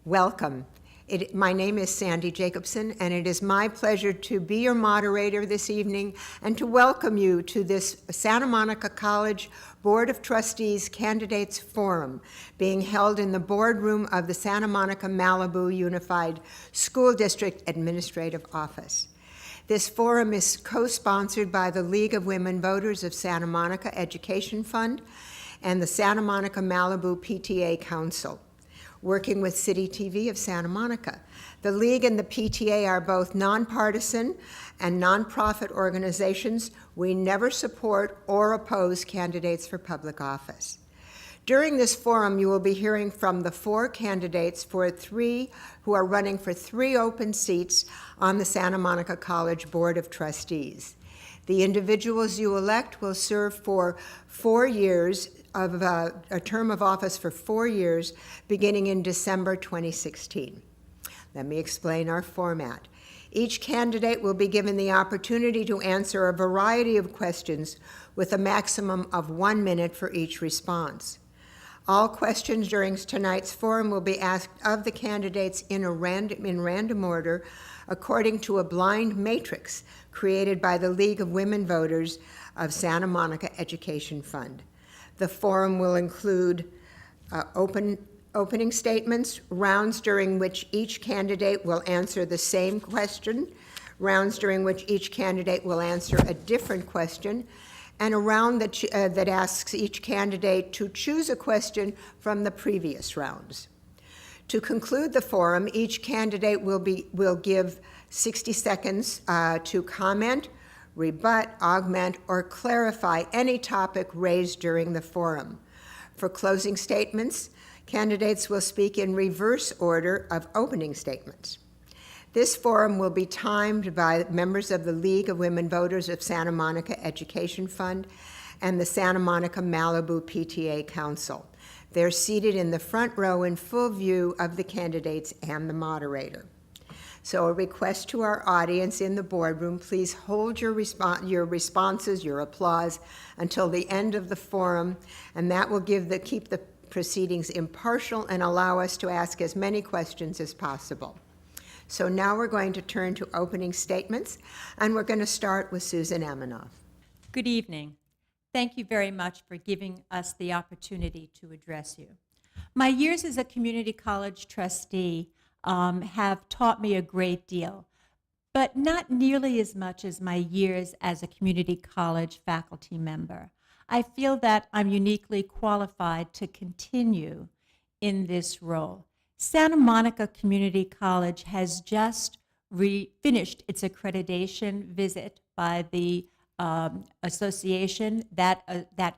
Welcome. My name is Sandy Jacobson, and it is my pleasure to be your moderator this evening and to welcome you to this Santa Monica College Board of Trustees Candidates Forum being held in the boardroom of the Santa Monica-Malibu Unified School District Administrative Office. This forum is co-sponsored by the League of Women Voters of Santa Monica Education Fund and the Santa Monica-Malibu PTA Council, working with City TV of Santa Monica. The League and the PTA are both nonpartisan and nonprofit organizations. We never support or oppose candidates for public office. During this forum, you will be hearing from the 4 candidates who are running for 3 open seats on the Santa Monica College Board of Trustees. The individuals you elect will serve for 4 years of a term of office for 4 years, beginning in December 2016. Let me explain our format. Each candidate will be given the opportunity to answer a variety of questions with a maximum of 1 minute for each response. All questions during tonight's forum will be asked of the candidates in random order according to a blind matrix created by the League of Women Voters of Santa Monica Education Fund. The forum will include opening statements, rounds during which each candidate will answer the same question, rounds during which each candidate will answer a different question, and a round that asks each candidate to choose a question from the previous rounds. To conclude the forum, each candidate will give 60 seconds to comment, rebut, augment, or clarify any topic raised during the forum. For closing statements, candidates will speak in reverse order of opening statements. This forum will be timed by members of the League of Women Voters of Santa Monica Education Fund and the Santa Monica-Malibu PTA Council. They're seated in the front row in full view of the candidates and the moderator. So a request to our audience in the boardroom, please hold your responses, your applause, until the end of the forum, and that will keep the proceedings impartial and allow us to ask as many questions as possible. So now we're going to turn to opening statements, and we're going to start with Susan Amanoff. Good evening. Thank you very much for giving us the opportunity to address you. My years as a community college trustee have taught me a great deal, but not nearly as much as my years as a community college faculty member. I feel that I'm uniquely qualified to continue in this role. Santa Monica Community College has just finished its accreditation visit by the association that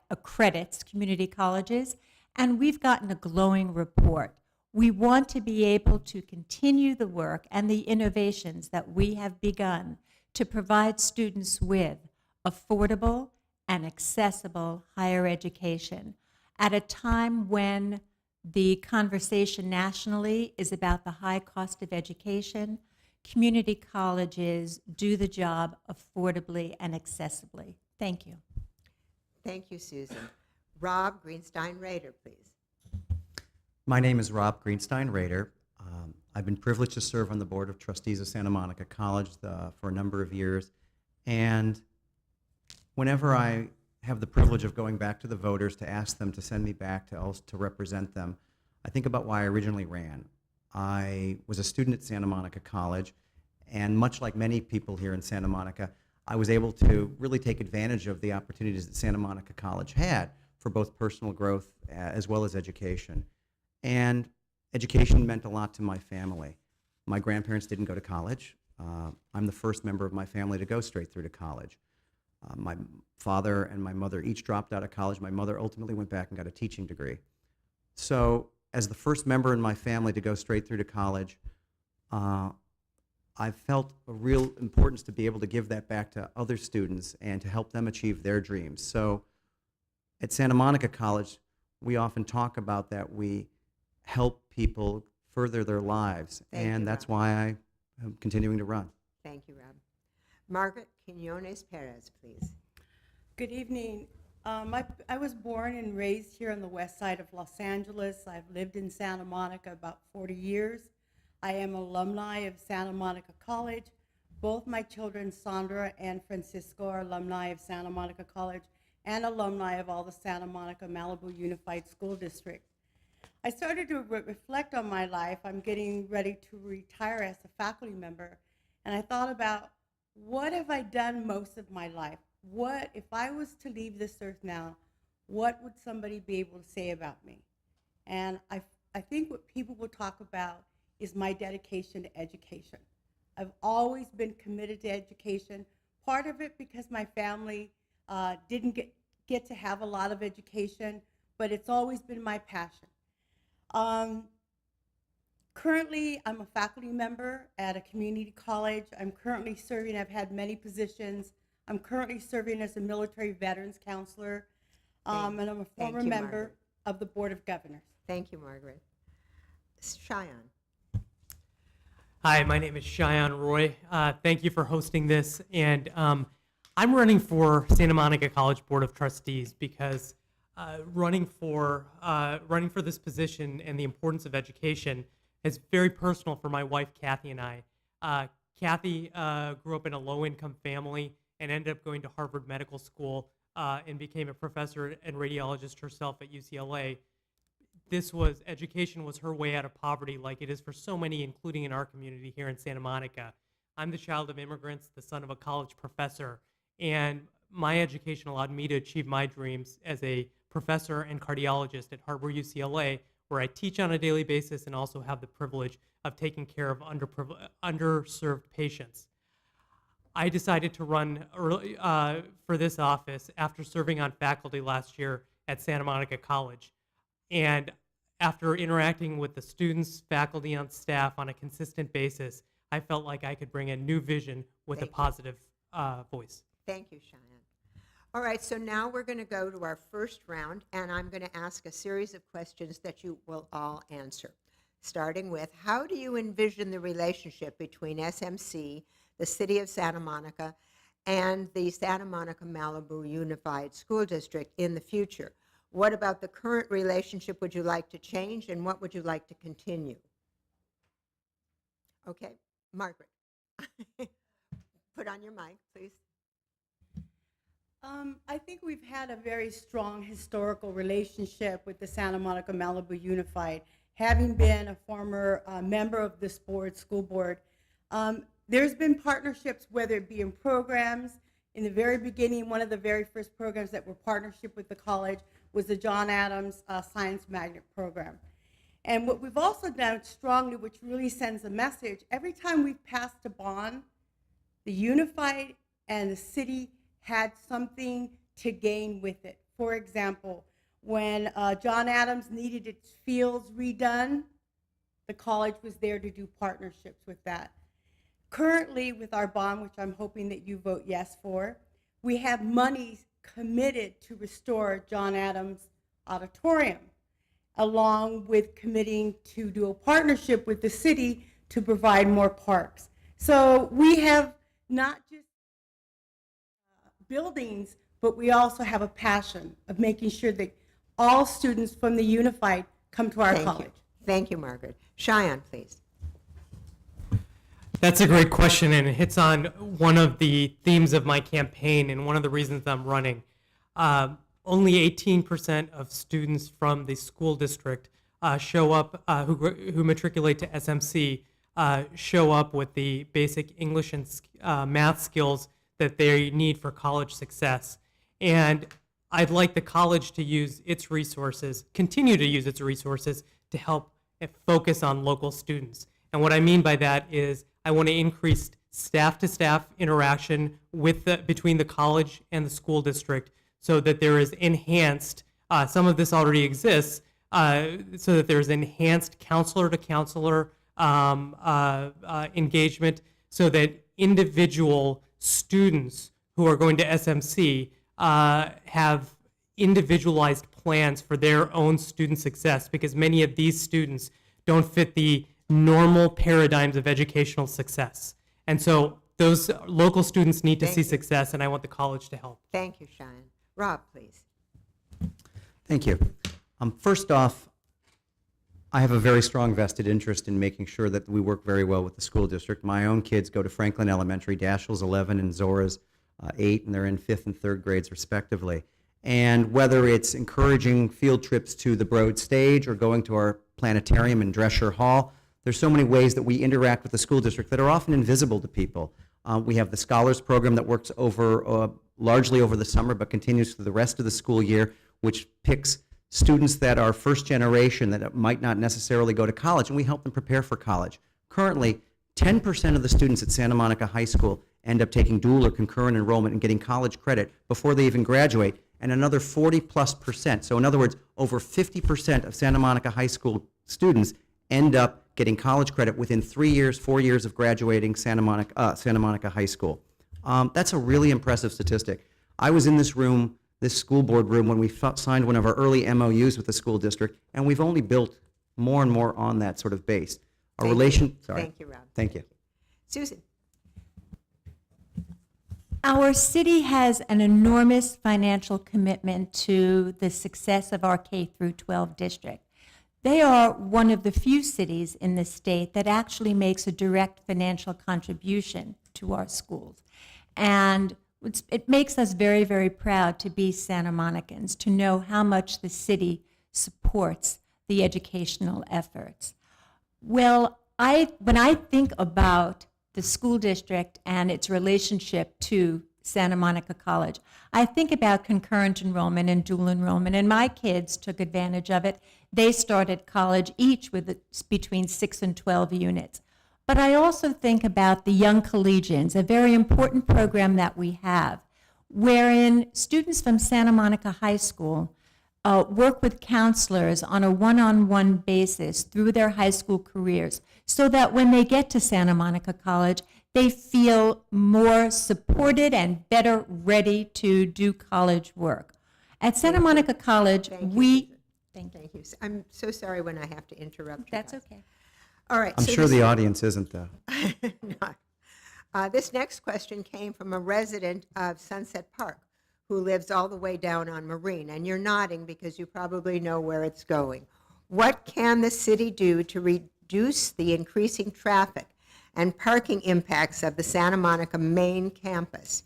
accredits community colleges, and we've gotten a glowing report. We want to be able to continue the work and the innovations that we have begun to provide students with affordable and accessible higher education at a time when the conversation nationally is about the high cost of education. Community colleges do the job affordably and accessibly. Thank you. Thank you, Susan. Rob Greenstein-Rader, please. My name is Rob Greenstein-Rader. I've been privileged to serve on the Board of Trustees of Santa Monica College for a number of years, and whenever I have the privilege of going back to the voters to ask them to send me back to represent them, I think about why I originally ran. I was a student at Santa Monica College, and much like many people here in Santa Monica, I was able to really take advantage of the opportunities that Santa Monica College had for both personal growth as well as education. And education meant a lot to my family. My grandparents didn't go to college. I'm the first member of my family to go straight through to college. My father and my mother each dropped out of college. My mother ultimately went back and got a teaching degree. So as the first member in my family to go straight through to college, I felt a real importance to be able to give that back to other students and to help them achieve their dreams. So at Santa Monica College, we often talk about that we help people further their lives, and that's why I am continuing to run. Thank you, Rob. Margaret Quinones Perez, please. Good evening. I was born and raised here on the west side of Los Angeles. I've lived in Santa Monica about 40 years. I am alumni of Santa Monica College. Both my children, Sandra and Francisco, are alumni of Santa Monica College and alumni of all the Santa Monica-Malibu Unified School District. I started to reflect on my life. I'm getting ready to retire as a faculty member, and I thought about, what have I done most of my life? What, if I was to leave this earth now, what would somebody be able to say about me? And I think what people will talk about is my dedication to education. I've always been committed to education, part of it because my family didn't get to have a lot of education, but it's always been my passion. Currently, I'm a faculty member at a community college. I'm currently serving, I've had many positions. I'm currently serving as a military veterans counselor, and I'm a former member Margaret. of the Board of Governors. Thank you, Margaret. Cheyenne. Hi, my name is Cheyenne Roy. Thank you for hosting this. And I'm running for Santa Monica College Board of Trustees because running for this position and the importance of education is very personal for my wife, Kathy, and I. Kathy grew up in a low-income family and ended up going to Harvard Medical School and became a professor and radiologist herself at UCLA. Education was her way out of poverty, like it is for so many, including in our community here in Santa Monica. I'm the child of immigrants, the son of a college professor, and my education allowed me to achieve my dreams as a professor and cardiologist at Harvard UCLA, where I teach on a daily basis and also have the privilege of taking care of underserved patients. I decided to run for this office after serving on faculty last year at Santa Monica College. And after interacting with the students, faculty, and staff on a consistent basis, I felt like I could bring a new vision with a positive voice. Thank you, Cheyenne. All right, so now we're going to go to our first round, and I'm going to ask a series of questions that you will all answer. Starting with, how do you envision the relationship between SMC, the City of Santa Monica, and the Santa Monica-Malibu Unified School District in the future? What about the current relationship would you like to change, and what would you like to continue? Okay, Margaret. Put on your mic, please. I think we've had a very strong historical relationship with the Santa Monica-Malibu Unified. Having been a former member of this board, school board, there's been partnerships, whether it be in programs. In the very beginning, one of the very first programs that were partnership with the college was the John Adams Science Magnet Program. And what we've also done strongly, which really sends a message, every time we've passed a bond, the Unified and the city had something to gain with it. For example, when John Adams needed its fields redone, the college was there to do partnerships with that. Currently, with our bond, which I'm hoping that you vote yes for, we have monies committed to restore John Adams Auditorium, along with committing to do a partnership with the city to provide more parks. So we have not just buildings, but we also have a passion of making sure that all students from the Unified come to our college. Thank you, Margaret. Cheyenne, please. That's a great question, and it hits on one of the themes of my campaign and one of the reasons I'm running. Only 18% of students from the school district show up, who matriculate to SMC, show up with the basic English and math skills that they need for college success. And I'd like the college to use its resources, continue to use its resources to help focus on local students. And what I mean by that is I want to increase staff-to-staff interaction between the college and the school district so that there is enhanced, some of this already exists, so that there's enhanced counselor-to-counselor engagement so that individual students who are going to SMC have individualized plans for their own student success, because many of these students don't fit the normal paradigms of educational success. And so those local students need to see success, and I want the college to help. Thank you, Cheyenne. Rob, please. Thank you. First off, I have a very strong vested interest in making sure that we work very well with the school district. My own kids go to Franklin Elementary. Dashiell's 11 and Zora's 8, and they're in 5th and 3rd grades respectively. And whether it's encouraging field trips to the Broad Stage or going to our planetarium in Drescher Hall, there's so many ways that we interact with the school district that are often invisible to people. We have the Scholars Program that works largely over the summer but continues through the rest of the school year, which picks students that are first generation that might not necessarily go to college, and we help them prepare for college. Currently, 10% of the students at Santa Monica High School end up taking dual or concurrent enrollment and getting college credit before they even graduate, and another 40+%. So in other words, over 50% of Santa Monica High School students end up getting college credit within 3 years, 4 years of graduating Santa Monica High School. That's a really impressive statistic. I was in this school board room, when we signed one of our early MOUs with the school district, and we've only built more and more on that sort of base. Thank you, Rob. Thank you. Susan? Our city has an enormous financial commitment to the success of our K through 12 district. They are one of the few cities in the state that actually makes a direct financial contribution to our schools. And it makes us very, very proud to be Santa Monicans, to know how much the city supports the educational efforts. Well, when I think about the school district and its relationship to Santa Monica College, I think about concurrent enrollment and dual enrollment, and my kids took advantage of it. They started college each with between 6 and 12 units. But I also think about the Young Collegians, a very important program that we have, wherein students from Santa Monica High School work with counselors on a one-on-one basis through their high school careers, so that when they get to Santa Monica College, they feel more supported and better ready to do college work. At Santa Monica College, Thank you. Thank you. Thank you. I'm so sorry when I have to interrupt you. That's guys. okay. All right. I'm so sure this- the audience isn't, though. No. This next question came from a resident of Sunset Park who lives all the way down on Marine, and you're nodding because you probably know where it's going. What can the city do to reduce the increasing traffic and parking impacts of the Santa Monica main campus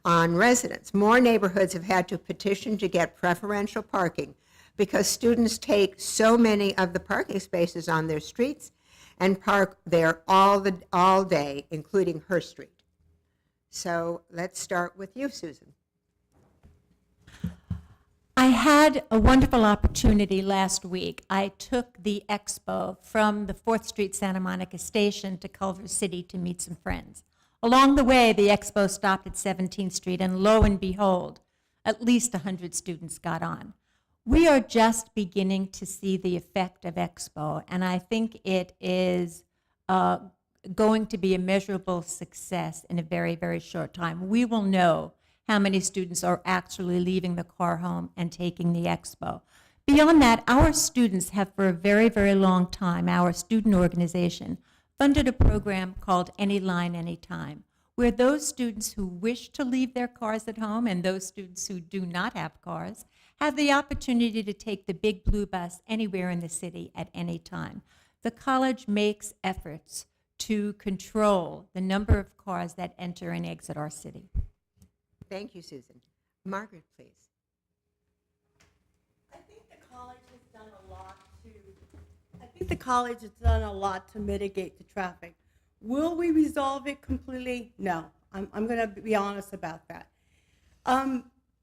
on residents? More neighborhoods have had to petition to get preferential parking because students take so many of the parking spaces on their streets and park there all day, including her street. So let's start with you, Susan. I had a wonderful opportunity last week. I took the expo from the 4th Street Santa Monica station to Culver City to meet some friends. Along the way, the expo stopped at 17th Street, and lo and behold, at least 100 students got on. We are just beginning to see the effect of expo, and I think it is going to be a measurable success in a very, very short time. We will know how many students are actually leaving the car home and taking the expo. Beyond that, our students have for a very, very long time, our student organization, funded a program called Any Line, Anytime, where those students who wish to leave their cars at home and those students who do not have cars have the opportunity to take the big blue bus anywhere in the city at any time. The college makes efforts to control the number of cars that enter and exit our city. Thank you, Susan. Margaret, please. I think the college has done a lot to mitigate the traffic. Will we resolve it completely? No. I'm going to be honest about that.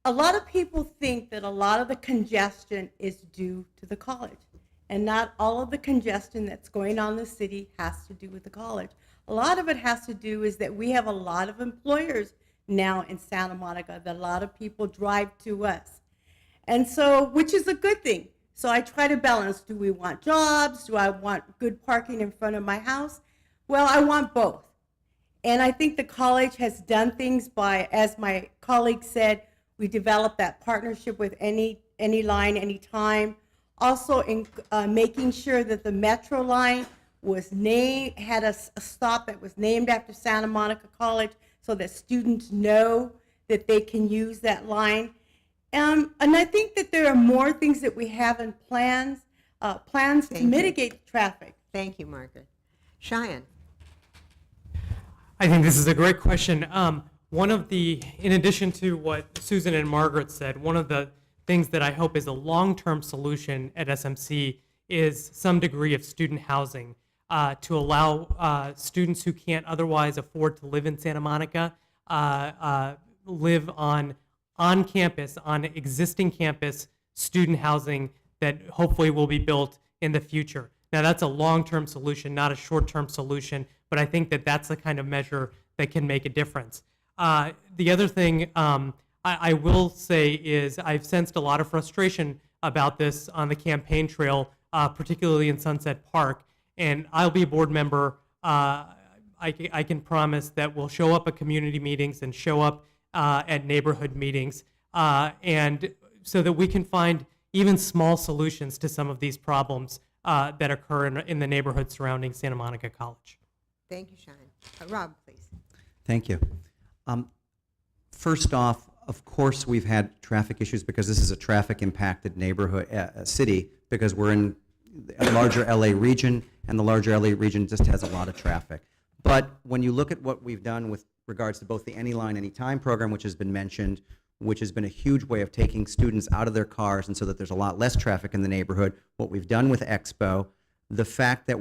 A lot of people think that a lot of the congestion is due to the college, and not all of the congestion that's going on in the city has to do with the college. A lot of it has to do is that we have a lot of employers now in Santa Monica, that a lot of people drive to us. And so, which is a good thing. So I try to balance, do we want jobs? Do I want good parking in front of my house? Well, I want both. And I think the college has done things by, as my colleague said, we developed that partnership with Any Line, Anytime. Also in making sure that the Metro line was had a stop that was named after Santa Monica College, so that students know that they can use that line. And I think that there are more things that we have in plans to Thank you. mitigate traffic. Thank you, Margaret. Cheyenne? I think this is a great question. In addition to what Susan and Margaret said, one of the things that I hope is a long-term solution at SMC is some degree of student housing to allow students who can't otherwise afford to live in Santa Monica live on campus, on existing campus student housing that hopefully will be built in the future. Now, that's a long-term solution, not a short-term solution, but I think that that's the kind of measure that can make a difference. The other thing I will say is I've sensed a lot of frustration about this on the campaign trail, particularly in Sunset Park, and I'll be a board member. I can promise that we'll show up at community meetings and show up at neighborhood meetings, and so that we can find even small solutions to some of these problems that occur in the neighborhood surrounding Santa Monica College. Thank you, Cheyenne. Rob, please. Thank you. First off, of course, we've had traffic issues because this is a traffic-impacted neighborhood, city, because we're in a larger LA region, and the larger LA region just has a lot of traffic. But when you look at what we've done with regards to both the Anyline, Anytime program, which has been mentioned, which has been a huge way of taking students out of their cars and so that there's a lot less traffic in the neighborhood, what we've done with Expo, the fact that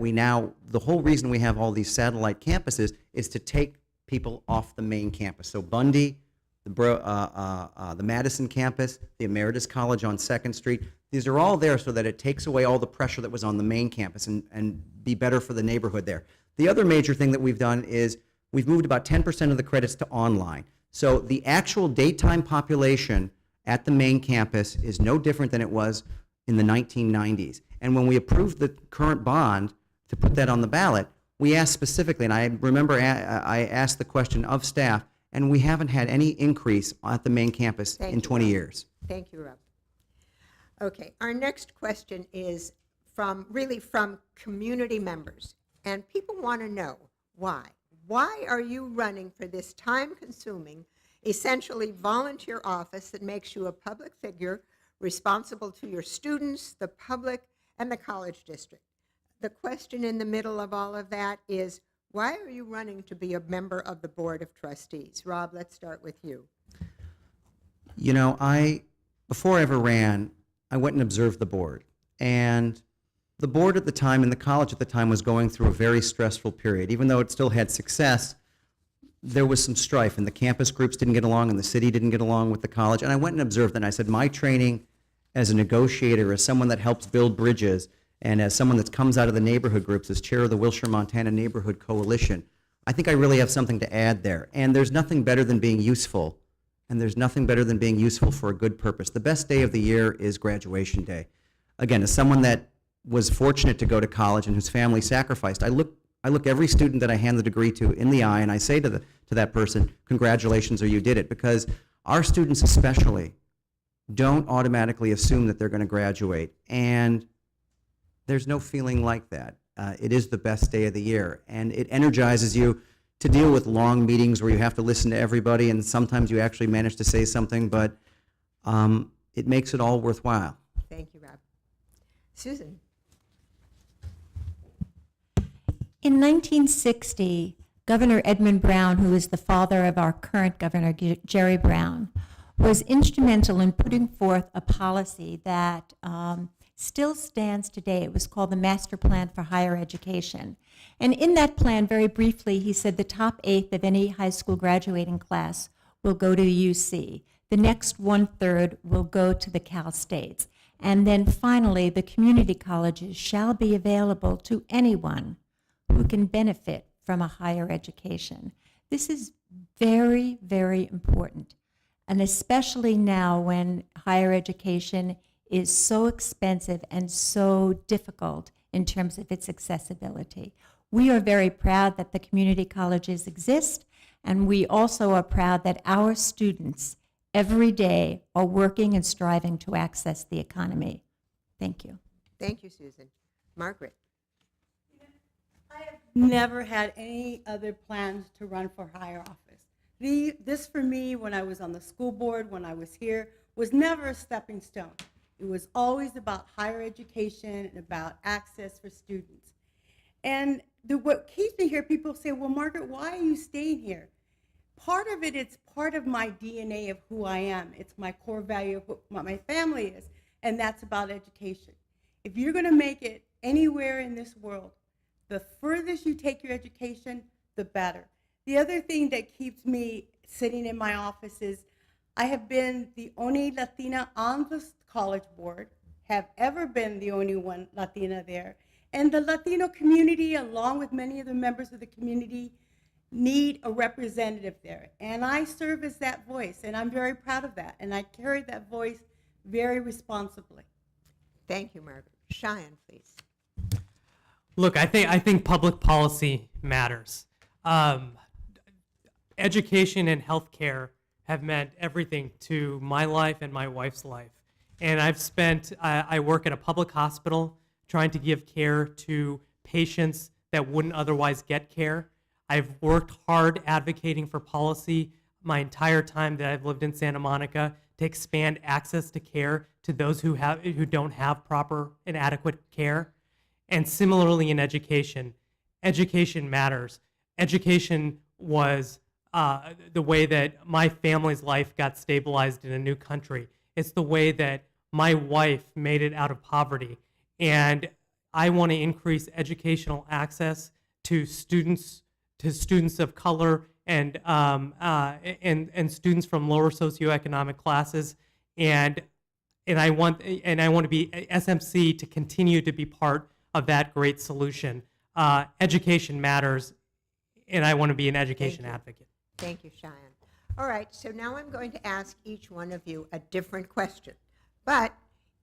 the whole reason we have all these satellite campuses is to take people off the main campus. So Bundy, the Madison campus, the Emeritus College on 2nd Street, these are all there so that it takes away all the pressure that was on the main campus and be better for the neighborhood there. The other major thing that we've done is we've moved about 10% of the credits to online. So the actual daytime population at the main campus is no different than it was in the 1990s. And when we approved the current bond to put that on the ballot, we asked specifically, and I remember I asked the question of staff, and we haven't had any increase at the main campus in 20 years. Thank you, Rob. Okay, our next question is from community members, and people want to know why. Why are you running for this time-consuming, essentially volunteer office that makes you a public figure responsible to your students, the public, and the college district? The question in the middle of all of that is, why are you running to be a member of the Board of Trustees? Rob, let's start with you. You know, before I ever ran, I went and observed the board. And the board at the time and the college at the time was going through a very stressful period. Even though it still had success, there was some strife, and the campus groups didn't get along, and the city didn't get along with the college. And I went and observed that, and I said, my training as a negotiator, as someone that helps build bridges, and as someone that comes out of the neighborhood groups, as chair of the Wilshire, Montana Neighborhood Coalition, I think I really have something to add there. And there's nothing better than being useful, and there's nothing better than being useful for a good purpose. The best day of the year is graduation day. Again, as someone that was fortunate to go to college and whose family sacrificed, I look every student that I hand the degree to in the eye, and I say to that person, congratulations, or you did it, because our students especially don't automatically assume that they're going to graduate, and there's no feeling like that. It is the best day of the year, and it energizes you to deal with long meetings where you have to listen to everybody, and sometimes you actually manage to say something, but it makes it all worthwhile. Thank you, Rob. Susan. In 1960, Governor Edmund Brown, who is the father of our current governor, Jerry Brown, was instrumental in putting forth a policy that still stands today. It was called the Master Plan for Higher Education. And in that plan, very briefly, he said the top eighth of any high school graduating class will go to the UC. The next 1/3 will go to the Cal States. And then finally, the community colleges shall be available to anyone who can benefit from a higher education. This is very, very important, and especially now when higher education is so expensive and so difficult in terms of its accessibility. We are very proud that the community colleges exist, and we also are proud that our students every day are working and striving to access the economy. Thank you. Thank you, Susan. Margaret. I have never had any other plans to run for higher office. This for me, when I was on the school board, when I was here, was never a stepping stone. It was always about higher education and about access for students. And what keeps me here, people say, well, Margaret, why are you staying here? Part of it, it's part of my DNA of who I am. It's my core value of what my family is, and that's about education. If you're going to make it anywhere in this world, the furthest you take your education, the better. The other thing that keeps me sitting in my office is I have been the only Latina on the college board, have ever been the only one Latina there, and the Latino community, along with many of the members of the community, need a representative there. And I serve as that voice, and I'm very proud of that, and I carry that voice very responsibly. Thank you, Margaret. Cheyenne, please. Look, I think public policy matters. Education and healthcare have meant everything to my life and my wife's life. And I work at a public hospital trying to give care to patients that wouldn't otherwise get care. I've worked hard advocating for policy my entire time that I've lived in Santa Monica to expand access to care to those who don't have proper and adequate care. And similarly in education matters. Education was the way that my family's life got stabilized in a new country. It's the way that my wife made it out of poverty. And I want to increase educational access to students of color and students from lower socioeconomic classes. And I want to be SMC to continue to be part of that great solution. Education matters, and I want to be an education advocate. Thank you, Cheyenne. All right, so now I'm going to ask each one of you a different question. But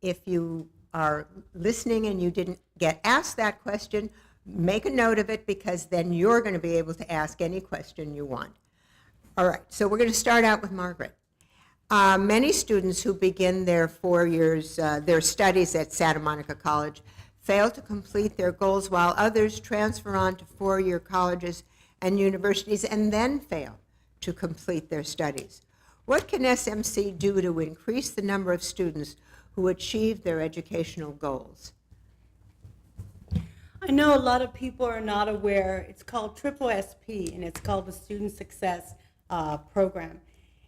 if you are listening and you didn't get asked that question, make a note of it, because then you're going to be able to ask any question you want. All right, so we're going to start out with Margaret. Many students who begin their 4 years, their studies at Santa Monica College fail to complete their goals, while others transfer on to four-year colleges and universities and then fail to complete their studies. What can SMC do to increase the number of students who achieve their educational goals? I know a lot of people are not aware. It's called Triple SP, and it's called the Student Success Program.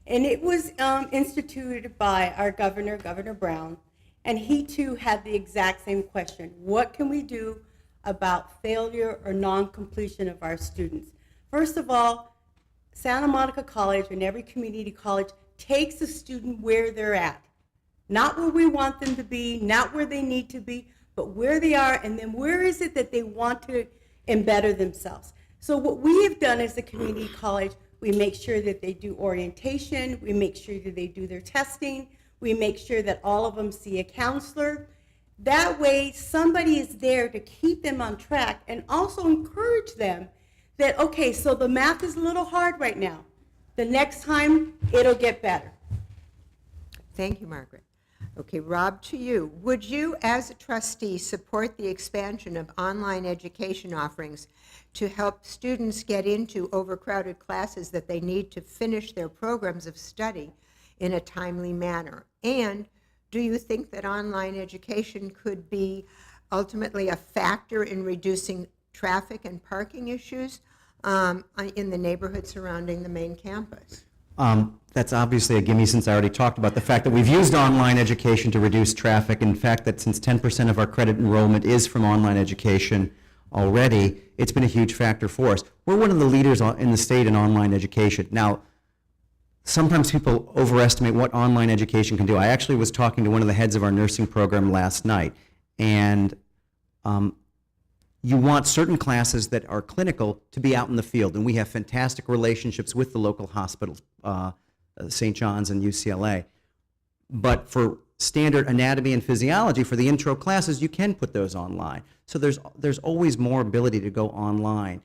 And it was instituted by our governor, Governor Brown, and he too had the exact same question. What can we do about failure or non-completion of our students? First of all, Santa Monica College and every community college takes a student where they're at. Not where we want them to be, not where they need to be, but where they are, and then where is it that they want to embetter themselves. So what we have done as a community college, we make sure that they do orientation, we make sure that they do their testing, we make sure that all of them see a counselor. That way, somebody is there to keep them on track and also encourage them that, okay, so the math is a little hard right now. The next time, it'll get better. Thank you, Margaret. Okay, Rob, to you. Would you, as a trustee, support the expansion of online education offerings to help students get into overcrowded classes that they need to finish their programs of study in a timely manner? And do you think that online education could be ultimately a factor in reducing traffic and parking issues in the neighborhood surrounding the main campus? That's obviously a gimme, since I already talked about the fact that we've used online education to reduce traffic. In fact, that since 10% of our credit enrollment is from online education already, it's been a huge factor for us. We're one of the leaders in the state in online education. Now, sometimes people overestimate what online education can do. I actually was talking to one of the heads of our nursing program last night, and you want certain classes that are clinical to be out in the field, and we have fantastic relationships with the local hospitals, St. John's and UCLA. But for standard anatomy and physiology, for the intro classes, you can put those online. So there's always more ability to go online.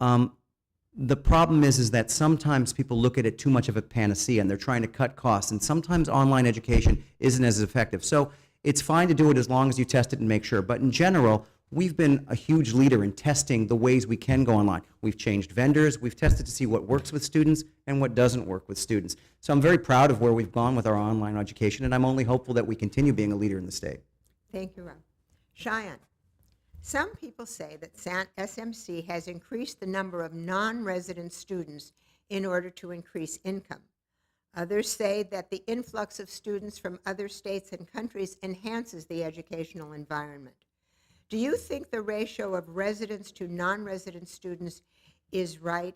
The problem is that sometimes people look at it too much of a panacea, and they're trying to cut costs, and sometimes online education isn't as effective. So it's fine to do it as long as you test it and make sure. But in general, we've been a huge leader in testing the ways we can go online. We've changed vendors, we've tested to see what works with students and what doesn't work with students. So I'm very proud of where we've gone with our online education, and I'm only hopeful that we continue being a leader in the state. Thank you, Rob. Cheyenne, some people say that SMC has increased the number of non-resident students in order to increase income. Others say that the influx of students from other states and countries enhances the educational environment. Do you think the ratio of residents to non-resident students is right,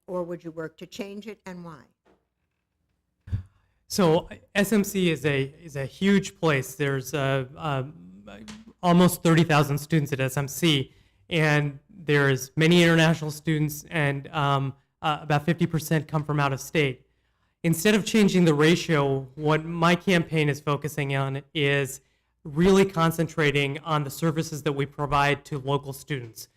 or would you work to change it, and why? So SMC is a huge place. There's almost 30,000 students at SMC, and there's many international students, and about 50% come from out of state. Instead of changing the ratio, what my campaign is focusing on is really concentrating on the services that we provide to local students.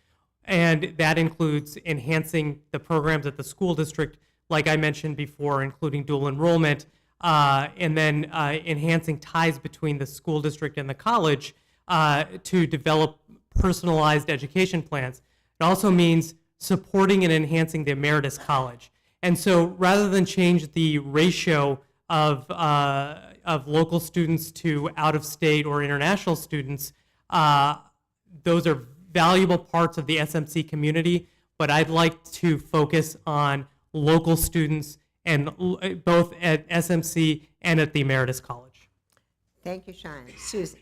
And that includes enhancing the programs at the school district, like I mentioned before, including dual enrollment, and then enhancing ties between the school district and the college to develop personalized education plans. It also means supporting and enhancing the Emeritus College. And so rather than change the ratio of local students to out-of-state or international students, those are valuable parts of the SMC community, but I'd like to focus on local students, and both at SMC and at the Emeritus College. Thank you, Cheyenne. Susan,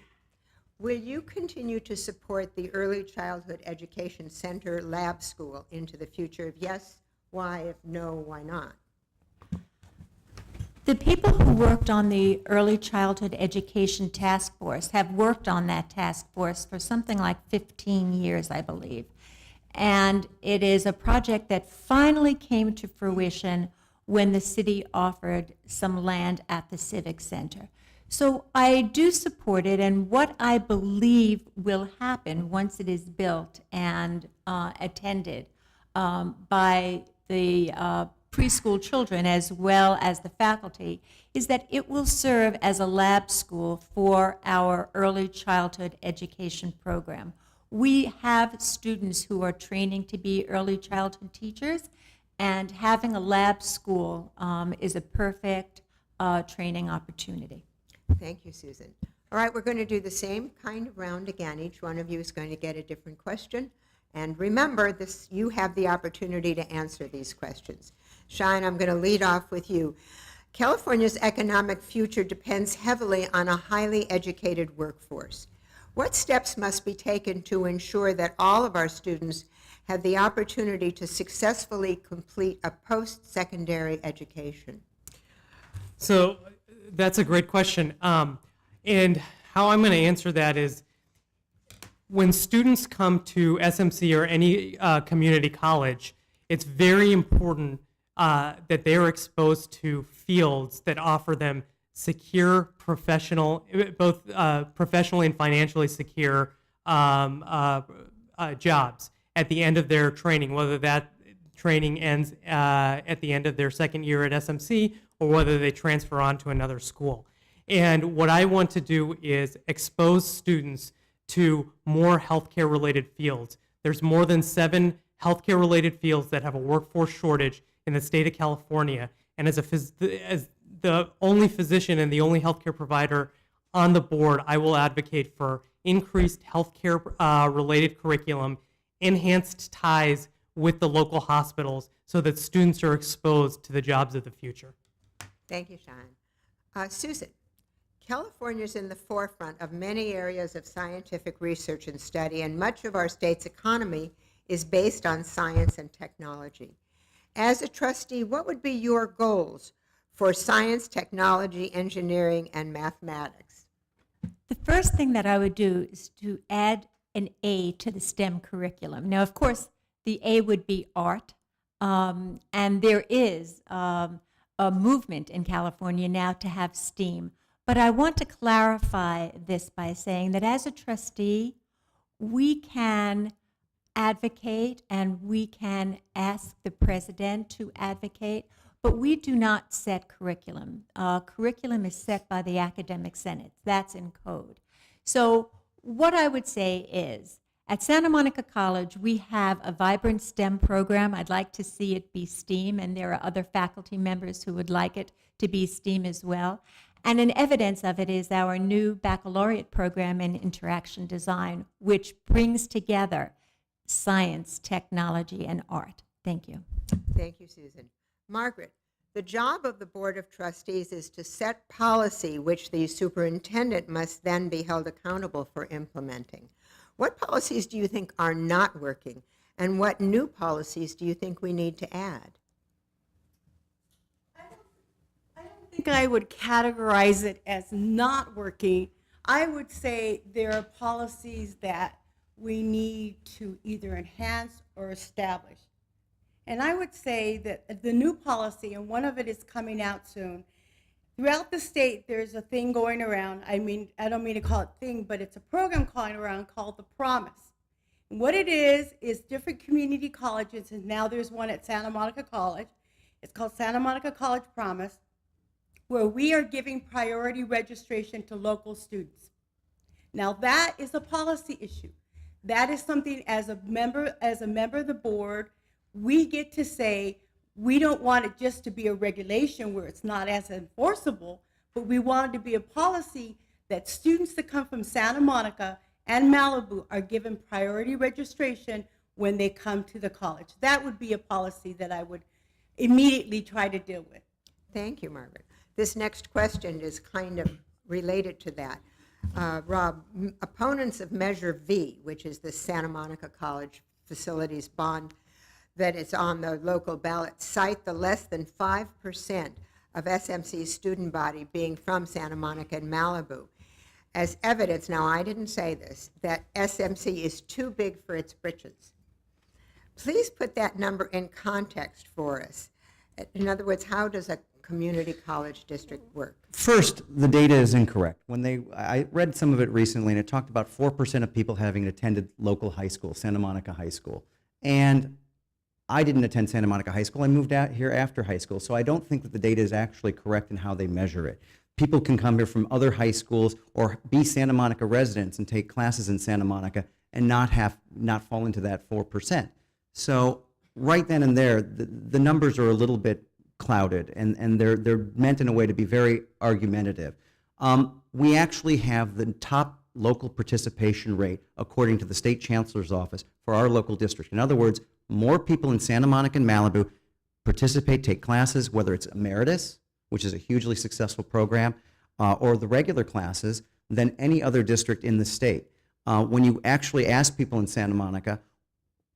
will you continue to support the Early Childhood Education Center Lab School into the future? If yes, why? If no, why not? The people who worked on the Early Childhood Education Task Force have worked on that task force for something like 15 years, I believe. And it is a project that finally came to fruition when the city offered some land at the Civic Center. So I do support it, and what I believe will happen once it is built and attended by the preschool children as well as the faculty is that it will serve as a lab school for our early childhood education program. We have students who are training to be early childhood teachers, and having a lab school is a perfect training opportunity. Thank you, Susan. All right, we're going to do the same kind of round again. Each one of you is going to get a different question. And remember, you have the opportunity to answer these questions. Cheyenne, I'm going to lead off with you. California's economic future depends heavily on a highly educated workforce. What steps must be taken to ensure that all of our students have the opportunity to successfully complete a post-secondary education? So that's a great question. And how I'm going to answer that is, when students come to SMC or any community college, it's very important that they are exposed to fields that offer them secure, both professionally and financially secure jobs at the end of their training, whether that training ends at the end of their second year at SMC or whether they transfer on to another school. And what I want to do is expose students to more healthcare-related fields. There's more than 7 healthcare-related fields that have a workforce shortage in the state of California. And as the only physician and the only healthcare provider on the board, I will advocate for increased healthcare-related curriculum, enhanced ties with the local hospitals so that students are exposed to the jobs of the future. Thank you, Cheyenne. Susan, California is in the forefront of many areas of scientific research and study, and much of our state's economy is based on science and technology. As a trustee, what would be your goals for science, technology, engineering, and mathematics? The first thing that I would do is to add an A to the STEM curriculum. Now, of course, the A would be art, and there is a movement in California now to have STEAM. But I want to clarify this by saying that as a trustee, we can advocate and we can ask the president to advocate, but we do not set curriculum. Curriculum is set by the academic senate. That's in code. So what I would say is, At Santa Monica College, we have a vibrant STEM program. I'd like to see it be STEAM, and there are other faculty members who would like it to be STEAM as well. And an evidence of it is our new baccalaureate program in interaction design, which brings together science, technology, and art. Thank you. Thank you, Susan. Margaret, the job of the Board of Trustees is to set policy which the superintendent must then be held accountable for implementing. What policies do you think are not working, and what new policies do you think we need to add? I don't think I would categorize it as not working. I would say there are policies that we need to either enhance or establish. And I would say that the new policy, and one of it is coming out soon, throughout the state, there's a thing going around. I mean, I don't mean to call it thing, but it's a program going around called the Promise. And what it is different community colleges, and now there's one at Santa Monica College. It's called Santa Monica College Promise, where we are giving priority registration to local students. Now that is a policy issue. That is something as a member of the board, we get to say, we don't want it just to be a regulation where it's not as enforceable, but we want it to be a policy that students that come from Santa Monica and Malibu are given priority registration when they come to the college. That would be a policy that I would immediately try to deal with. Thank you, Margaret. This next question is kind of related to that. Rob, opponents of Measure V, which is the Santa Monica College facilities bond that is on the local ballot, cite the less than 5% of SMC's student body being from Santa Monica and Malibu as evidence, now I didn't say this, that SMC is too big for its britches. Please put that number in context for us. In other words, how does a community college district work? First, the data is incorrect. I read some of it recently, and it talked about 4% of people having attended local high school, Santa Monica High School. And I didn't attend Santa Monica High School. I moved out here after high school, so I don't think that the data is actually correct in how they measure it. People can come here from other high schools or be Santa Monica residents and take classes in Santa Monica and not fall into that 4%. So right then and there, the numbers are a little bit clouded, and they're meant in a way to be very argumentative. We actually have the top local participation rate according to the state chancellor's office for our local district. In other words, more people in Santa Monica and Malibu participate, take classes, whether it's emeritus, which is a hugely successful program, or the regular classes, than any other district in the state. When you actually ask people in Santa Monica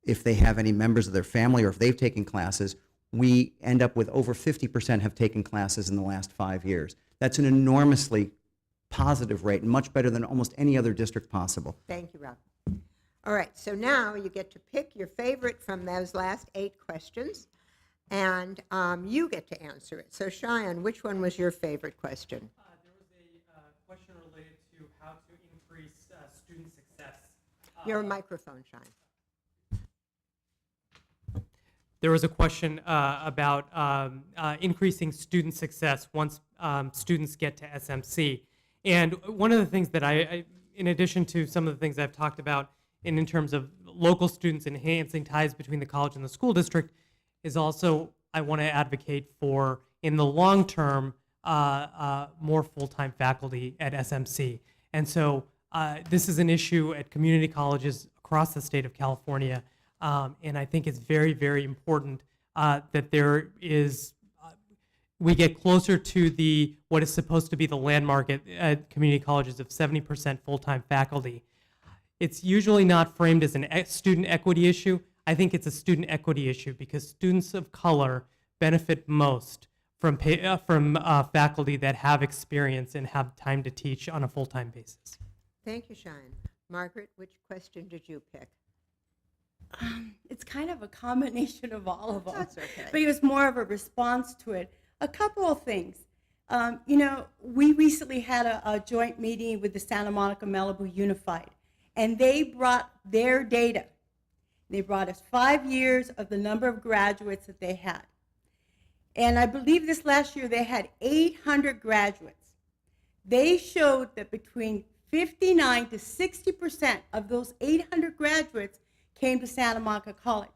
if they have any members of their family or if they've taken classes, we end up with over 50% have taken classes in the last 5 years. That's an enormously positive rate and much better than almost any other district possible. Thank you, Rob. All right, so now you get to pick your favorite from those last 8 questions, and you get to answer it. So Cheyenne, which one was your favorite question? There was a question related to how to increase student success. Your microphone, Cheyenne. There was a question about increasing student success once students get to SMC. And one of the things that I, in addition to some of the things I've talked about in terms of local students enhancing ties between the college and the school district, is also I want to advocate for, in the long term, more full-time faculty at SMC. And so this is an issue at community colleges across the state of California. And I think it's very, very important that there is, we get closer to what is supposed to be the landmark at community colleges of 70% full-time faculty. It's usually not framed as a student equity issue. I think it's a student equity issue because students of color benefit most from faculty that have experience and have time to teach on a full-time basis. Thank you, Cheyenne. Margaret, which question did you pick? It's kind of a combination of all of them. That's okay. But it was more of a response to it. A couple of things. We recently had a joint meeting with the Santa Monica-Malibu Unified, and they brought their data. They brought us 5 years of the number of graduates that they had. And I believe this last year they had 800 graduates. They showed that between 59 to 60% of those 800 graduates came to Santa Monica College.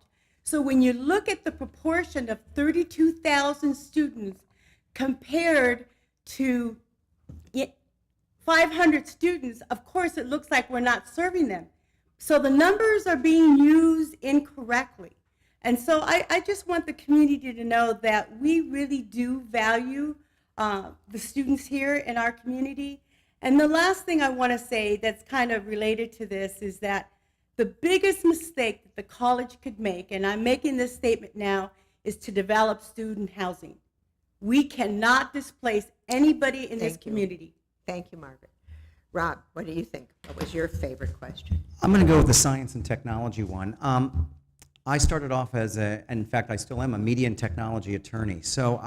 So when you look at the proportion of 32,000 students compared to 500 students, of course it looks like we're not serving them. So the numbers are being used incorrectly. And so I just want the community to know that we really do value the students here in our community. And the last thing I want to say that's kind of related to this is that the biggest mistake that the college could make, and I'm making this statement now, is to develop student housing. We cannot displace anybody in this community. Thank you, Margaret. Rob, what do you think? What was your favorite question? I'm going to go with the science and technology one. I started off as in fact, I still am a media and technology attorney. So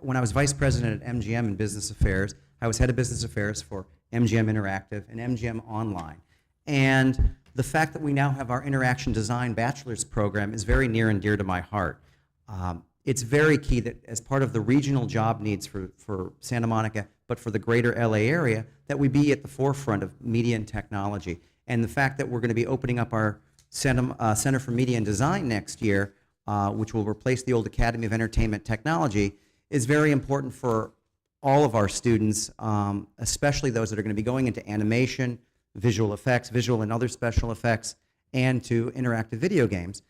when I was vice president at MGM in business affairs, I was head of business affairs for MGM Interactive and MGM Online. And the fact that we now have our interaction design bachelor's program is very near and dear to my heart. It's very key that as part of the regional job needs for Santa Monica, but for the greater LA area, that we be at the forefront of media and technology. And the fact that we're going to be opening up our Center for Media and Design next year, which will replace the old Academy of Entertainment Technology, is very important for all of our students, especially those that are going to be going into animation, visual effects, visual and other special effects, and to interactive video games.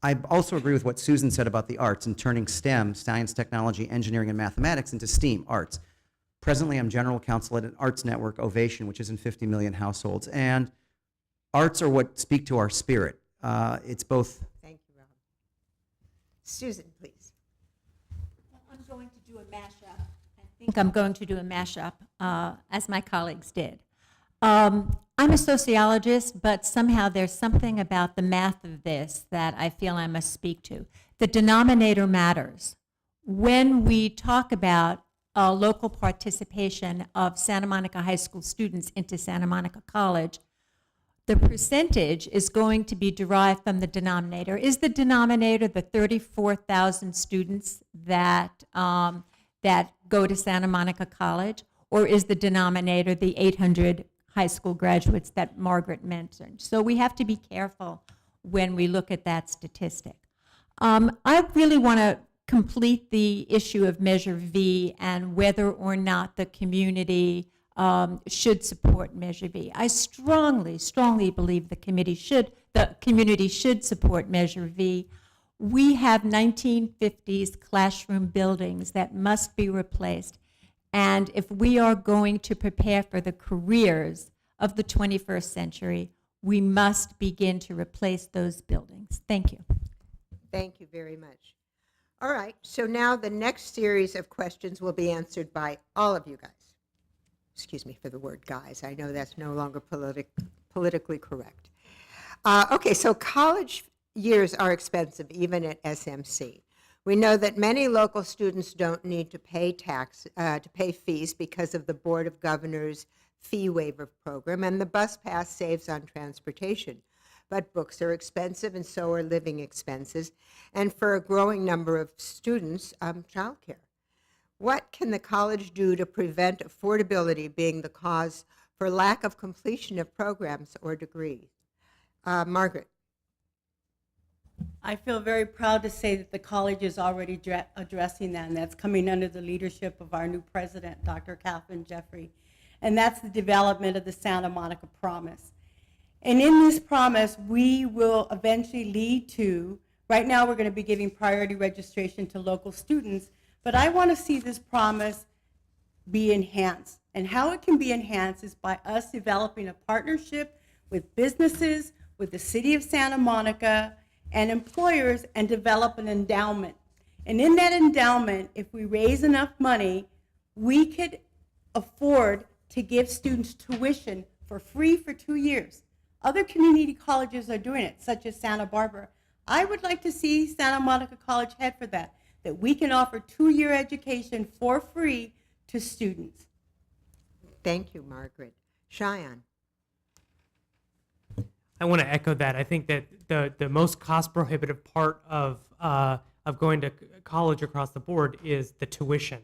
I also agree with what Susan said about the arts and turning STEM, science, technology, engineering, and mathematics, into STEAM, arts. Presently, I'm general counsel at an arts network, Ovation, which is in 50 million households. And arts are what speak to our spirit. It's both. Thank you, Rob. Susan, please. I'm going to do a mashup. I think I'm going to do a mashup, as my colleagues did. I'm a sociologist, but somehow there's something about the math of this that I feel I must speak to. The denominator matters. When we talk about local participation of Santa Monica High School students into Santa Monica College, the percentage is going to be derived from the denominator. Is the denominator the 34,000 students that go to Santa Monica College, or is the denominator the 800 high school graduates that Margaret mentioned? So we have to be careful when we look at that statistic. I really want to complete the issue of Measure V and whether or not the community should support Measure V. I strongly, strongly believe the community should support Measure V. We have 1950s classroom buildings that must be replaced. And if we are going to prepare for the careers of the 21st century, we must begin to replace those buildings. Thank you. Thank you very much. All right, so now the next series of questions will be answered by all of you guys. Excuse me for the word guys. I know that's no longer politically correct. Okay, so college years are expensive, even at SMC. We know that many local students don't need to pay fees because of the Board of Governors fee waiver program, and the bus pass saves on transportation. But books are expensive, and so are living expenses, and for a growing number of students, childcare. What can the college do to prevent affordability being the cause for lack of completion of programs or degrees? Margaret. I feel very proud to say that the college is already addressing that, and that's coming under the leadership of our new president, Dr. Catherine Jeffrey. And that's the development of the Santa Monica Promise. And in this promise, we will eventually lead to, right now we're going to be giving priority registration to local students, but I want to see this promise be enhanced. And how it can be enhanced is by us developing a partnership with businesses, with the city of Santa Monica, and employers, and develop an endowment. And in that endowment, if we raise enough money, we could afford to give students tuition for free for 2 years. Other community colleges are doing it, such as Santa Barbara. I would like to see Santa Monica College head for that we can offer 2-year education for free to students. Thank you, Margaret. Cheyenne. I want to echo that. I think that the most cost prohibitive part of going to college across the board is the tuition.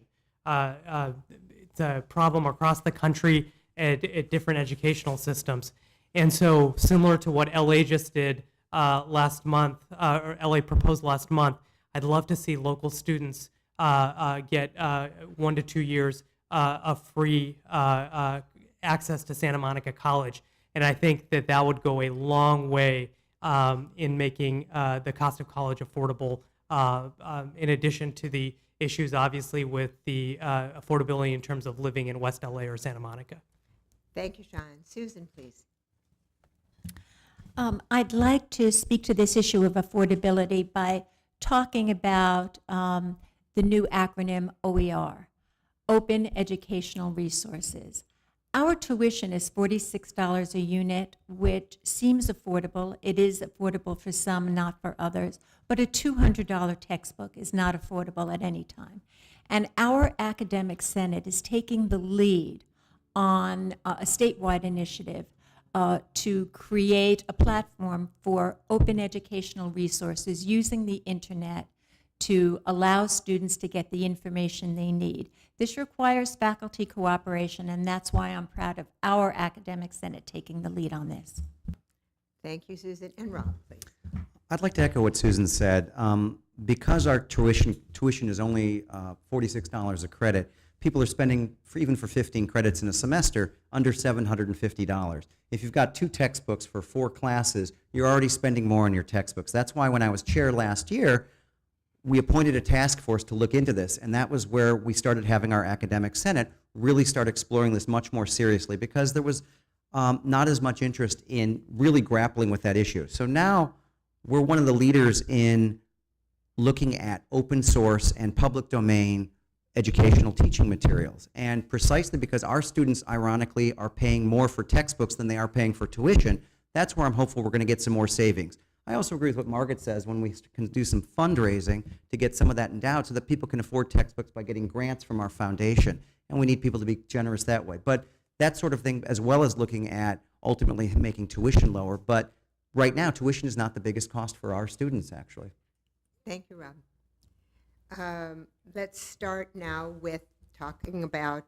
a problem across the country at different educational systems. And so, similar to what LA just did last month, or LA proposed last month, I'd love to see local students get 1 to 2 years of free access to Santa Monica College. And I think that that would go a long way in making the cost of college affordable, in addition to the issues, obviously, with the affordability in terms of living in West LA or Santa Monica. Thank you, Sean. Susan, please. I'd like to speak to this issue of affordability by talking about the new acronym OER, Open Educational Resources. Our tuition is $46 a unit, which seems affordable. It is affordable for some, not for others, but a $200 textbook is not affordable at any time. And our academic senate is taking the lead on a statewide initiative to create a platform for open educational resources using the internet to allow students to get the information they need. This requires faculty cooperation, and that's why I'm proud of our academic senate taking the lead on this. Thank you, Susan. And Rob, please. I'd like to echo what Susan said. Because our tuition is only $46 a credit, people are spending, even for 15 credits in a semester, under $750. If you've got 2 textbooks for 4 classes, you're already spending more on your textbooks. That's why when I was chair last year, we appointed a task force to look into this, and that was where we started having our academic senate really start exploring this much more seriously, because there was not as much interest in really grappling with that issue. So now we're one of the leaders in looking at open source and public domain educational teaching materials. And precisely because our students, ironically, are paying more for textbooks than they are paying for tuition, that's where I'm hopeful we're going to get some more savings. I also agree with what Margaret says when we can do some fundraising to get some of that endowed so that people can afford textbooks by getting grants from our foundation. And we need people to be generous that way. But that sort of thing, as well as looking at ultimately making tuition lower. But right now, tuition is not the biggest cost for our students, actually. Thank you, Rob. Let's start now with talking about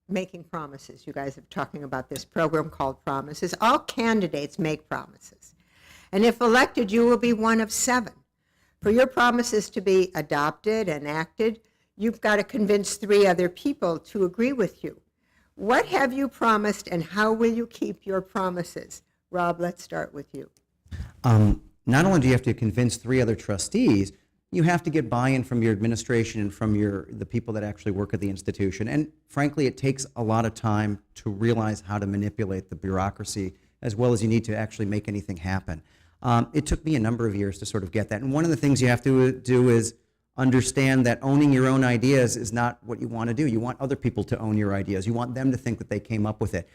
making promises. You guys are talking about this program called Promises. All candidates make promises. And if elected, you will be one of 7. For your promises to be adopted and acted, you've got to convince 3 other people to agree with you. What have you promised, and how will you keep your promises? Rob, let's start with you. Not only do you have to convince 3 other trustees, you have to get buy-in from your administration and from the people that actually work at the institution. And frankly, it takes a lot of time to realize how to manipulate the bureaucracy as well as you need to actually make anything happen. It took me a number of years to sort of get that. And one of the things you have to do is understand that owning your own ideas is not what you want to do. You want other people to own your ideas. You want them to think that they came up with it.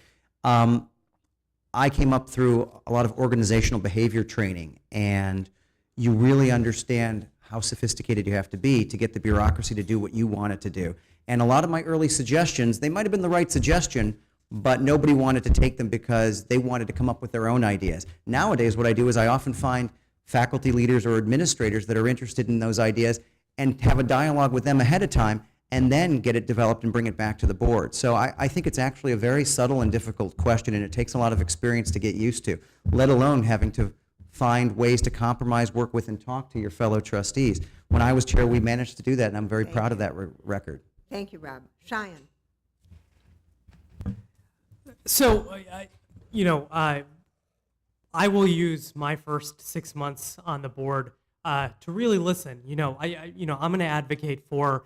I came up through a lot of organizational behavior training, and you really understand how sophisticated you have to be to get the bureaucracy to do what you want it to do. And a lot of my early suggestions, they might have been the right suggestion, but nobody wanted to take them because they wanted to come up with their own ideas. Nowadays, what I do is I often find faculty leaders or administrators that are interested in those ideas and have a dialogue with them ahead of time and then get it developed and bring it back to the board. So I think it's actually a very subtle and difficult question, and it takes a lot of experience to get used to, let alone having to find ways to compromise, work with, and talk to your fellow trustees. When I was chair, we managed to do that, and I'm very proud of that record. Thank you, Rob. Cheyenne. So, I will use my first 6 months on the board to really listen. I'm going to advocate for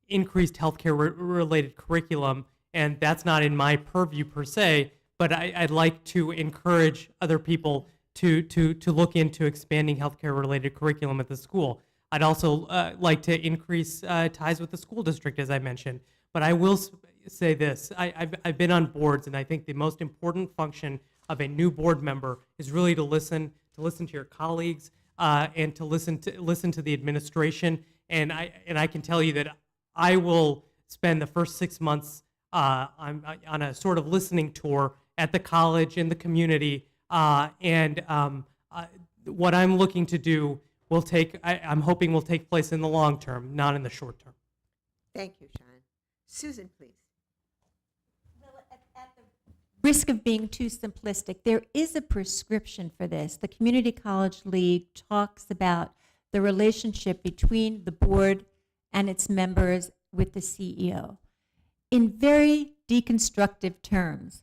increased healthcare-related curriculum, and that's not in my purview per se. But I'd like to encourage other people to look into expanding healthcare-related curriculum at the school. I'd also like to increase ties with the school district, as I mentioned. But I will say this: I've been on boards, and I think the most important function of a new board member is really to listen to your colleagues and to listen to the administration. And I can tell you that I will spend the first 6 months on a sort of listening tour at the college, in the community, and what I'm looking to do I'm hoping will take place in the long term, not in the short term. Thank you, Cheyenne. Susan, please. risk of being too simplistic, there is a prescription for this. The Community College League talks about the relationship between the board and its members with the CEO. In very deconstructive terms,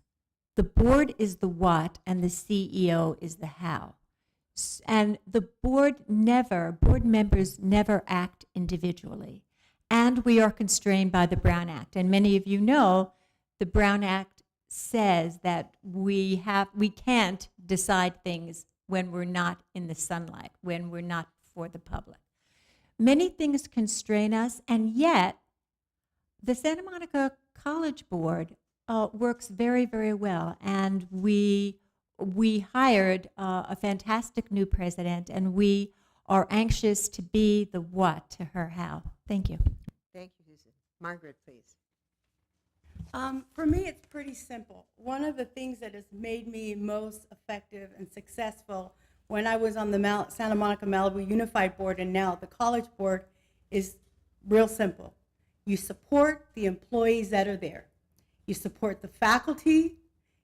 the board is the what and the CEO is the how. And the board members never act individually. And we are constrained by the Brown Act. And many of you know the Brown Act says that we can't decide things when we're not in the sunlight, when we're not for the public. Many things constrain us, and yet the Santa Monica College Board works very, very well. And we hired a fantastic new president, and we are anxious to be the what to her how. Thank you. Thank you, Susan. Margaret, please. For me, it's pretty simple. One of the things that has made me most effective and successful when I was on the Santa Monica-Malibu Unified Board and now the College Board is real simple. You support the employees that are there. You support the faculty,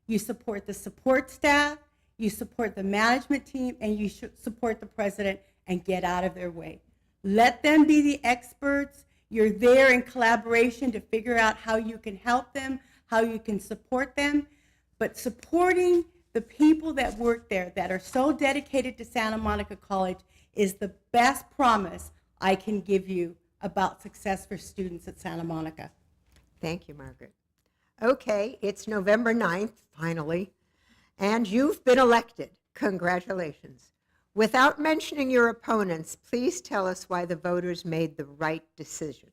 you support the support staff, you support the management team, and you support the president and get out of their way. Let them be the experts. You're there in collaboration to figure out how you can help them, how you can support them. But supporting the people that work there that are so dedicated to Santa Monica College is the best promise I can give you about success for students at Santa Monica. Thank you, Margaret. Okay, it's November 9th, finally, and you've been elected. Congratulations. Without mentioning your opponents, please tell us why the voters made the right decision,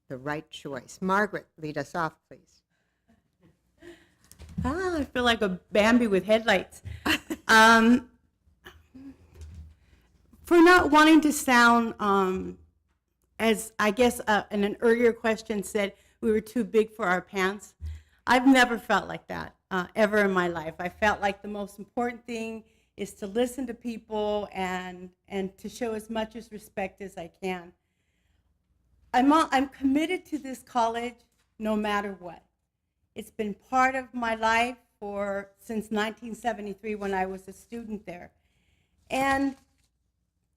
the right choice. Margaret, lead us off, please. I feel like a Bambi with headlights. For not wanting to sound, as I guess in an earlier question said, we were too big for our pants. I've never felt like that ever in my life. I felt like the most important thing is to listen to people and to show as much as respect as I can. I'm committed to this college no matter what. It's been part of my life since 1973 when I was a student there. And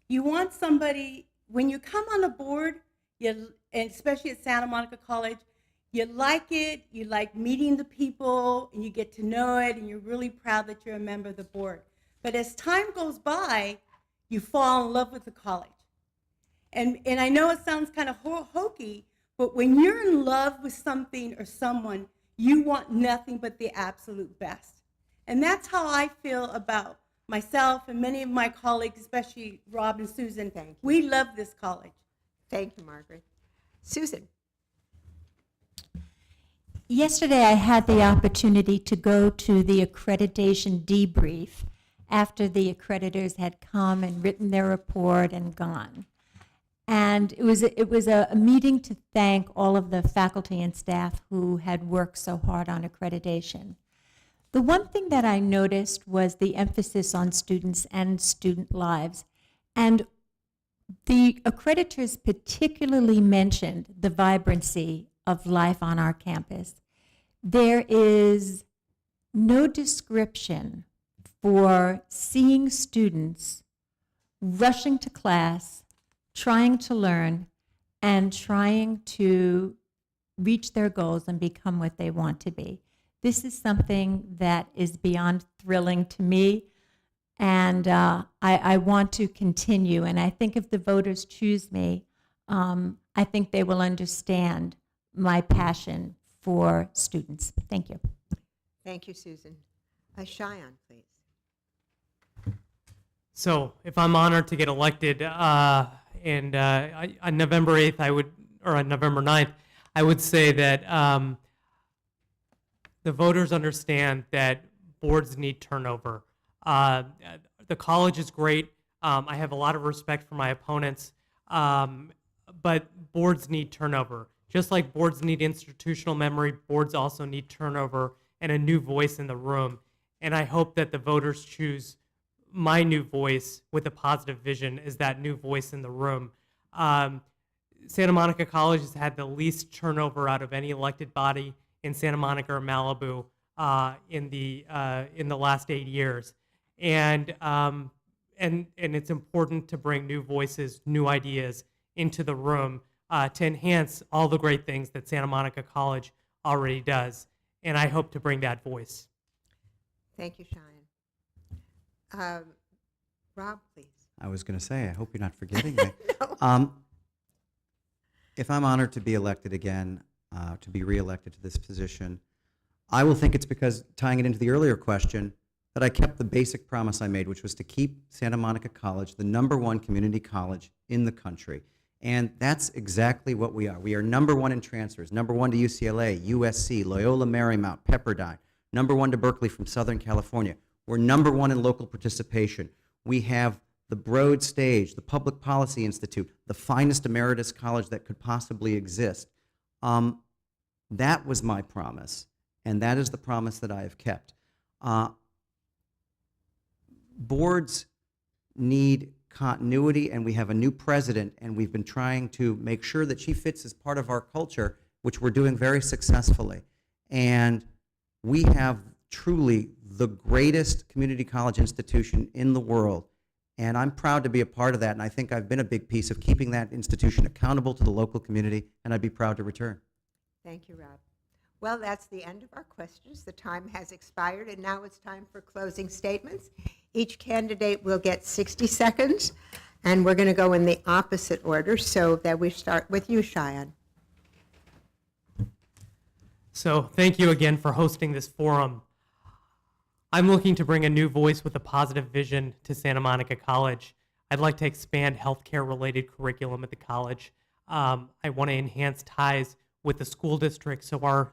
you want somebody, when you come on a board, and especially at Santa Monica College, you like it, you like meeting the people, and you get to know it, and you're really proud that you're a member of the board. But as time goes by, you fall in love with the college. And I know it sounds kind of hokey, but when you're in love with something or someone, you want nothing but the absolute best. And that's how I feel about myself and many of my colleagues, especially Rob and Susan. Thank you. We love this college. Thank you, Margaret. Susan. Yesterday, I had the opportunity to go to the accreditation debrief after the accreditors had come and written their report and gone. And it was a meeting to thank all of the faculty and staff who had worked so hard on accreditation. The one thing that I noticed was the emphasis on students and student lives. And the accreditors particularly mentioned the vibrancy of life on our campus. There is no description for seeing students rushing to class, trying to learn, and trying to reach their goals and become what they want to be. This is something that is beyond thrilling to me, and I want to continue. And I think if the voters choose me, I think they will understand my passion for students. Thank you. Thank you, Susan. Cheyenne, please. So if I'm honored to get elected, on November 8th, or on November 9th, I would say that the voters understand that boards need turnover. The college is great. I have a lot of respect for my opponents, but boards need turnover. Just like boards need institutional memory, boards also need turnover and a new voice in the room. And I hope that the voters choose my new voice with a positive vision as that new voice in the room. Santa Monica College has had the least turnover out of any elected body in Santa Monica or Malibu. in the last 8 years, and it's important to bring new voices, new ideas into the room to enhance all the great things that Santa Monica College already does, and I hope to bring that voice. Thank you, Cheyenne. Rob, please. I was going to say, I hope you're not forgetting me. No. If I'm honored to be elected again, to be reelected to this position, I will think it's because, tying it into the earlier question, that I kept the basic promise I made, which was to keep Santa Monica College the #1 community college in the country. And that's exactly what we are. We are #1 in transfers, #1 to UCLA, USC, Loyola Marymount, Pepperdine, #1 to Berkeley from Southern California. We're #1 in local participation. We have the Broad Stage, the Public Policy Institute, the finest emeritus college that could possibly exist. That was my promise, and that is the promise that I have kept. Boards need continuity, and we have a new president, and we've been trying to make sure that she fits as part of our culture, which we're doing very successfully. And we have truly the greatest community college institution in the world, and I'm proud to be a part of that, and I think I've been a big piece of keeping that institution accountable to the local community, and I'd be proud to return. Thank you, Rob. Well, that's the end of our questions. The time has expired, and now it's time for closing statements. Each candidate will get 60 seconds, and we're going to go in the opposite order so that we start with you, Cheyenne. So thank you again for hosting this forum. I'm looking to bring a new voice with a positive vision to Santa Monica College. I'd like to expand healthcare-related curriculum at the college. I want to enhance ties with the school district so our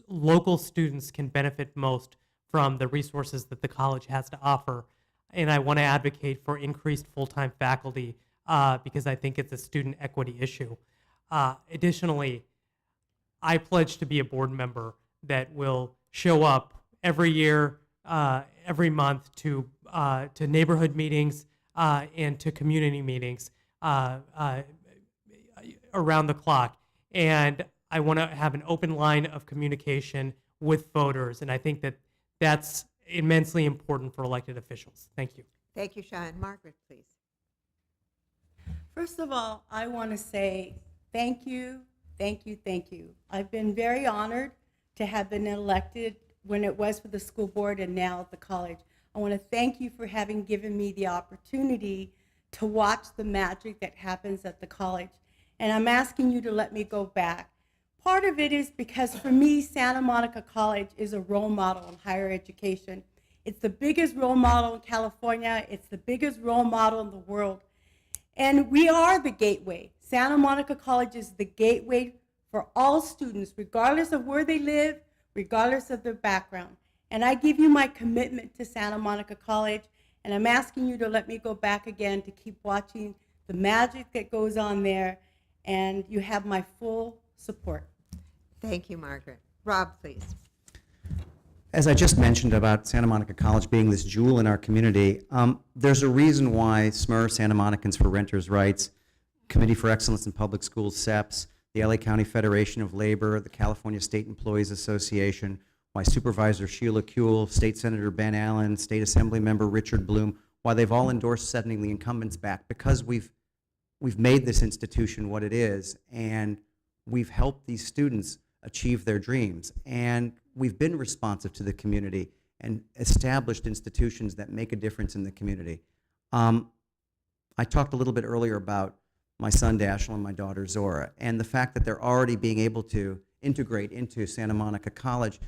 local students can benefit most from the resources that the college has to offer. And I want to advocate for increased full-time faculty because I think it's a student equity issue. Additionally, I pledge to be a board member that will show up every year, every month to neighborhood meetings and to community meetings around the clock. And I want to have an open line of communication with voters, and I think that that's immensely important for elected officials. Thank you. Thank you, Cheyenne. Margaret, please. First of all, I want to say thank you, thank you, thank you. I've been very honored to have been elected when it was for the school board and now at the college. I want to thank you for having given me the opportunity to watch the magic that happens at the college. And I'm asking you to let me go back. Part of it is because for me, Santa Monica College is a role model in higher education. It's the biggest role model in California. It's the biggest role model in the world. And we are the gateway. Santa Monica College is the gateway for all students, regardless of where they live, regardless of their background. And I give you my commitment to Santa Monica College, and I'm asking you to let me go back again to keep watching the magic that goes on there, and you have my full support. Thank you, Margaret. Rob, please. As I just mentioned about Santa Monica College being this jewel in our community, there's a reason why SMER, Santa Monicans for Renters' Rights, Committee for Excellence in Public Schools, SEPS, the LA County Federation of Labor, the California State Employees Association, why Supervisor Sheila Kuehl, State Senator Ben Allen, State Assembly Member Richard Bloom, why they've all endorsed sending the incumbents back, because we've made this institution what it is, and we've helped these students achieve their dreams. And we've been responsive to the community and established institutions that make a difference in the community. I talked a little bit earlier about my son Dashiell and my daughter Zora, and the fact that they're already being able to integrate into Santa Monica College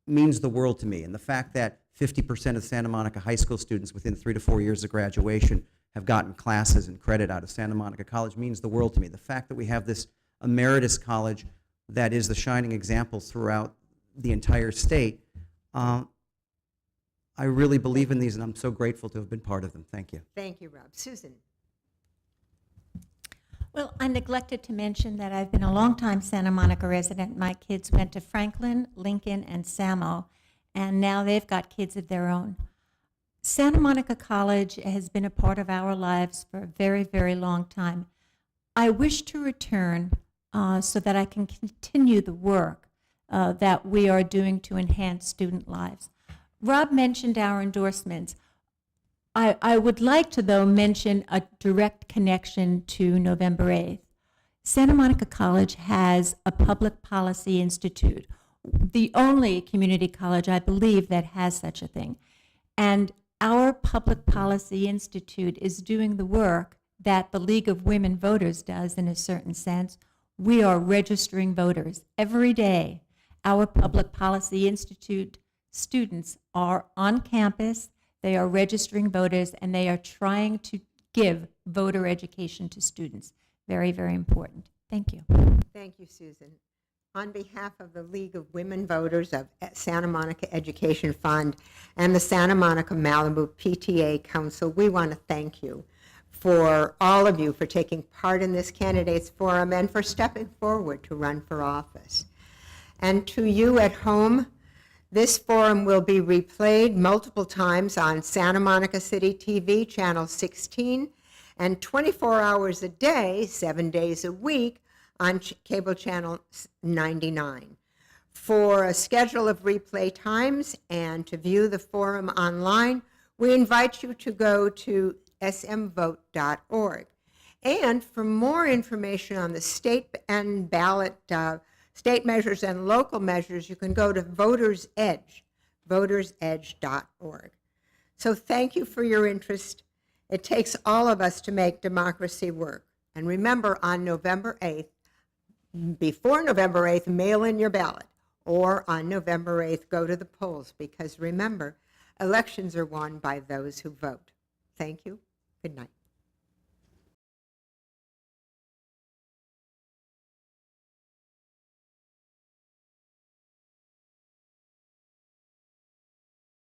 means the world to me. And the fact that 50% of Santa Monica high school students within 3 to 4 years of graduation have gotten classes and credit out of Santa Monica College means the world to me. The fact that we have this emeritus college that is the shining example throughout the entire state, I really believe in these, and I'm so grateful to have been part of them. Thank you. Thank you, Rob. Susan. Well, I neglected to mention that I've been a longtime Santa Monica resident. My kids went to Franklin, Lincoln, and Samo, and now they've got kids of their own. Santa Monica College has been a part of our lives for a very, very long time. I wish to return so that I can continue the work that we are doing to enhance student lives. Rob mentioned our endorsements. I would like to, though, mention a direct connection to November 8th. Santa Monica College has a public policy institute, the only community college, I believe, that has such a thing. And our Public Policy Institute is doing the work that the League of Women Voters does in a certain sense. We are registering voters. Every day, our Public Policy Institute students are on campus, they are registering voters, and they are trying to give voter education to students. Very, very important. Thank you. Thank you, Susan. On behalf of the League of Women Voters of Santa Monica Education Fund and the Santa Monica-Malibu PTA Council, we want to thank you for all of you for taking part in this candidates forum and for stepping forward to run for office. And to you at home, this forum will be replayed multiple times on Santa Monica City TV, Channel 16, and 24 hours a day, 7 days a week, on cable channel 99. For a schedule of replay times and to view the forum online, we invite you to go to smvote.org. And for more information on the state and ballot, state measures and local measures, you can go to Voters Edge, votersedge.org. So thank you for your interest. It takes all of us to make democracy work. And remember, on November 8th, before November 8th, mail in your ballot, or on November 8th, go to the polls, because remember, elections are won by those who vote. Thank you. Good night.